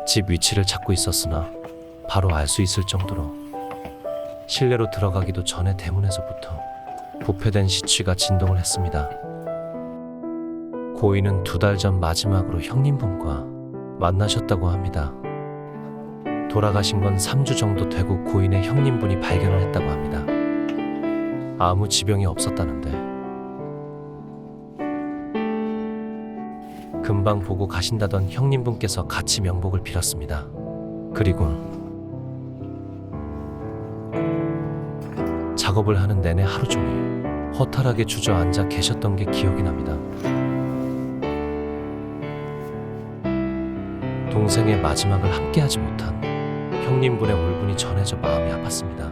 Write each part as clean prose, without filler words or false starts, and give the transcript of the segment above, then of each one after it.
집 위치를 찾고 있었으나 바로 알 수 있을 정도로 실내로 들어가기도 전에 대문에서부터 부패된 시취가 진동을 했습니다. 고인은 2달 전 마지막으로 형님분과 만나셨다고 합니다. 돌아가신 건 3주 정도 되고 고인의 형님분이 발견을 했다고 합니다. 아무 지병이 없었다는데 금방 보고 가신다던 형님분께서 같이 명복을 빌었습니다. 그리고 작업을 하는 내내 하루 종일 허탈하게 주저앉아 계셨던 게 기억이 납니다. 동생의 마지막을 함께하지 못한 형님분의 울분이 전해져 마음이 아팠습니다.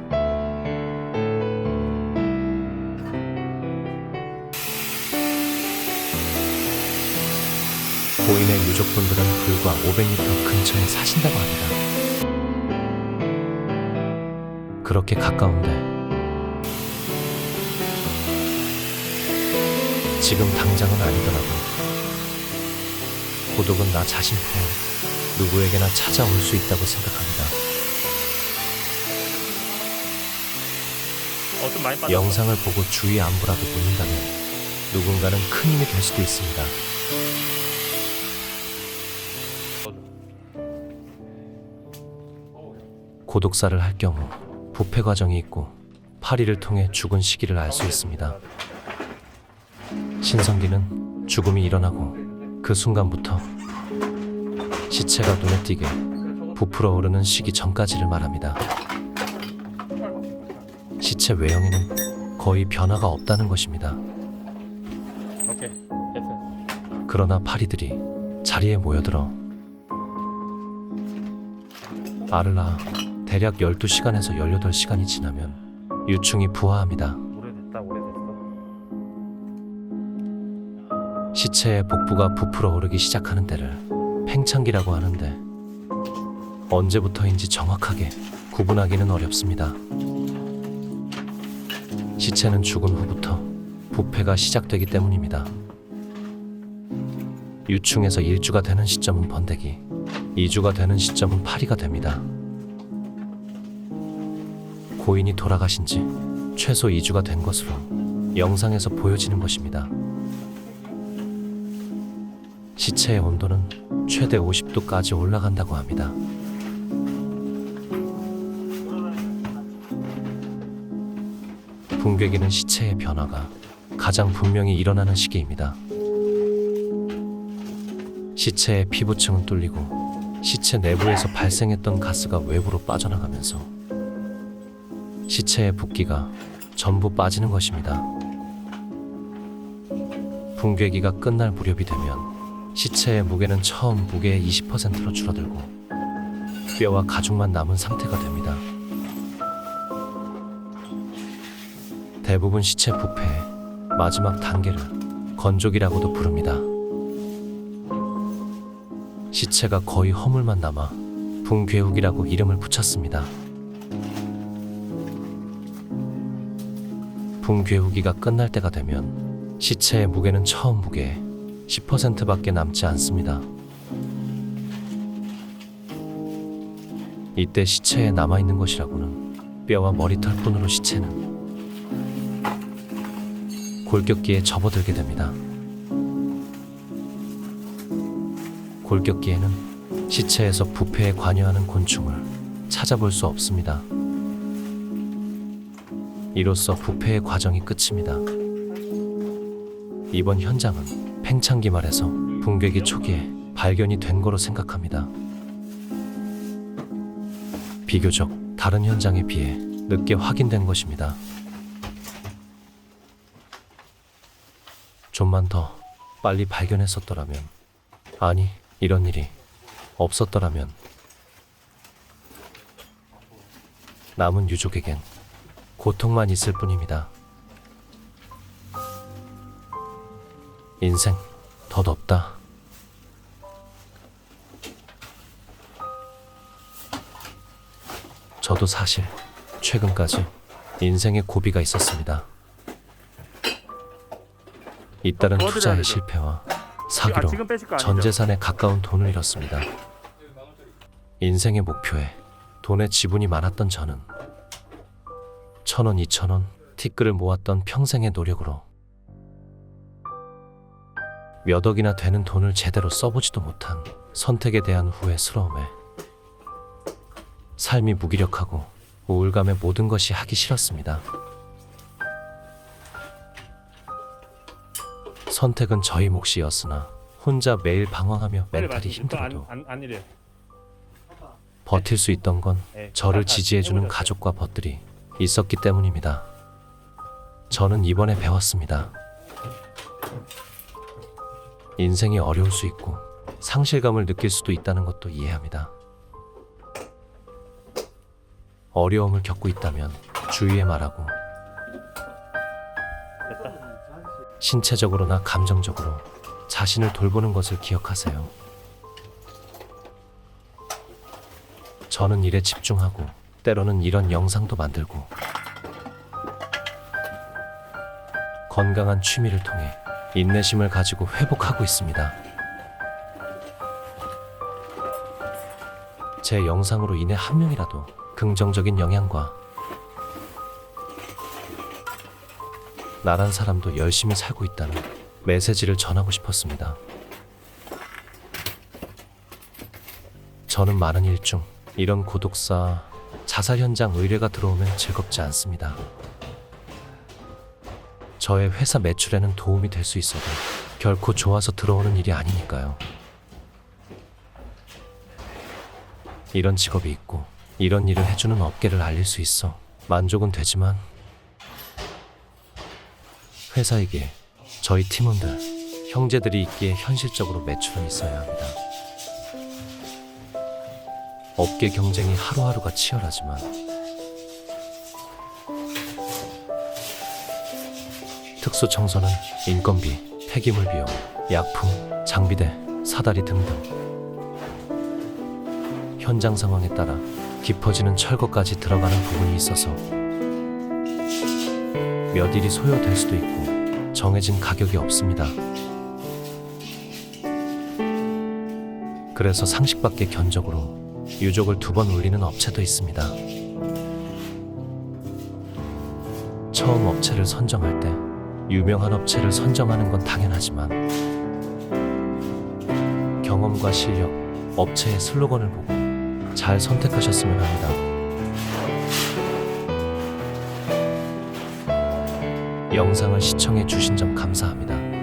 고인의 유족분들은 불과 500m 근처에 사신다고 합니다. 그렇게 가까운데 지금 당장은 아니더라고. 고독은 나 자신 포함 누구에게나 찾아올 수 있다고 생각합니다. 좀 많이 빠졌어. 영상을 보고 주위 안부라도 묻는다면 누군가는 큰 힘이 될 수도 있습니다. 고독사를 할 경우 부패 과정이 있고 파리를 통해 죽은 시기를 알 수 있습니다. 신성기는 죽음이 일어나고 그 순간부터 시체가 눈에 띄게 부풀어 오르는 시기 전까지를 말합니다. 시체 외형에는 거의 변화가 없다는 것입니다. 오케이, 됐어. 그러나 파리들이 자리에 모여들어 알을 낳아 대략 12시간에서 18시간이 지나면 유충이 부화합니다. 오래됐다. 시체의 복부가 부풀어 오르기 시작하는 때를 팽창기라고 하는데 언제부터인지 정확하게 구분하기는 어렵습니다. 시체는 죽은 후부터 부패가 시작되기 때문입니다. 유충에서 1주가 되는 시점은 번데기, 2주가 되는 시점은 파리가 됩니다. 고인이 돌아가신 지 최소 2주가 된 것으로 영상에서 보여지는 것입니다. 시체의 온도는 최대 50도까지 올라간다고 합니다. 붕괴기는 시체의 변화가 가장 분명히 일어나는 시기입니다. 시체의 피부층은 뚫리고 시체 내부에서 발생했던 가스가 외부로 빠져나가면서 시체의 붓기가 전부 빠지는 것입니다. 붕괴기가 끝날 무렵이 되면 시체의 무게는 처음 무게의 20%로 줄어들고 뼈와 가죽만 남은 상태가 됩니다. 대부분 시체 부패의 마지막 단계를 건조기라고도 부릅니다. 시체가 거의 허물만 남아 붕괴욱이라고 이름을 붙였습니다. 붕괴우기가 끝날 때가 되면 시체의 무게는 처음 무게의 10%밖에 남지 않습니다. 이때 시체에 남아있는 것이라고는 뼈와 머리털뿐으로 시체는 골격기에 접어들게 됩니다. 골격기에는 시체에서 부패에 관여하는 곤충을 찾아볼 수 없습니다. 이로써 부패의 과정이 끝입니다. 이번 현장은 팽창기 말에서 붕괴기 초기에 발견이 된 거로 생각합니다. 비교적 다른 현장에 비해 늦게 확인된 것입니다. 좀만 더 빨리 발견했었더라면, 아니, 이런 일이 없었더라면 남은 유족에겐 고통만 있을 뿐입니다. 인생 덧없다. 저도 사실 최근까지 인생에 고비가 있었습니다. 잇따른 도와드려야 투자의 되죠. 실패와 사기로 지금 빼실 거 아니죠? 전 재산에 가까운 돈을 잃었습니다. 인생의 목표에 돈의 지분이 많았던 저는 1,000원, 2,000원 티끌을 모았던 평생의 노력으로 몇 억이나 되는 돈을 제대로 써보지도 못한 선택에 대한 후회스러움에 삶이 무기력하고 우울감에 모든 것이 하기 싫었습니다. 선택은 저희 몫이었으나 혼자 매일 방황하며 멘탈이 힘들어도 안 이래요. 버틸 수 있던 건 네, 저를 다 지지해주는 해보셨어요? 가족과 벗들이 있었기 때문입니다. 저는 이번에 배웠습니다. 인생이 어려울 수 있고 상실감을 느낄 수도 있다는 것도 이해합니다. 어려움을 겪고 있다면 주위에 말하고 신체적으로나 감정적으로 자신을 돌보는 것을 기억하세요. 저는 일에 집중하고 때로는 이런 영상도 만들고 건강한 취미를 통해 인내심을 가지고 회복하고 있습니다. 제 영상으로 인해 한 명이라도 긍정적인 영향과 나란 사람도 열심히 살고 있다는 메시지를 전하고 싶었습니다. 저는 많은 일 중 이런 고독사, 자살 현장 의뢰가 들어오면 즐겁지 않습니다. 저의 회사 매출에는 도움이 될 수 있어도 결코 좋아서 들어오는 일이 아니니까요. 이런 직업이 있고 이런 일을 해주는 업계를 알릴 수 있어 만족은 되지만 회사에게 저희 팀원들, 형제들이 있기에 현실적으로 매출은 있어야 합니다. 업계 경쟁이 하루하루가 치열하지만 특수청소는 인건비, 폐기물 비용, 약품, 장비대, 사다리 등등 현장 상황에 따라 깊어지는 철거까지 들어가는 부분이 있어서 몇 일이 소요될 수도 있고 정해진 가격이 없습니다. 그래서 상식 밖의 견적으로 유족을 2번 올리는 업체도 있습니다. 처음 업체를 선정할 때 유명한 업체를 선정하는 건 당연하지만 경험과 실력, 업체의 슬로건을 보고 잘 선택하셨으면 합니다. 영상을 시청해 주신 점 감사합니다.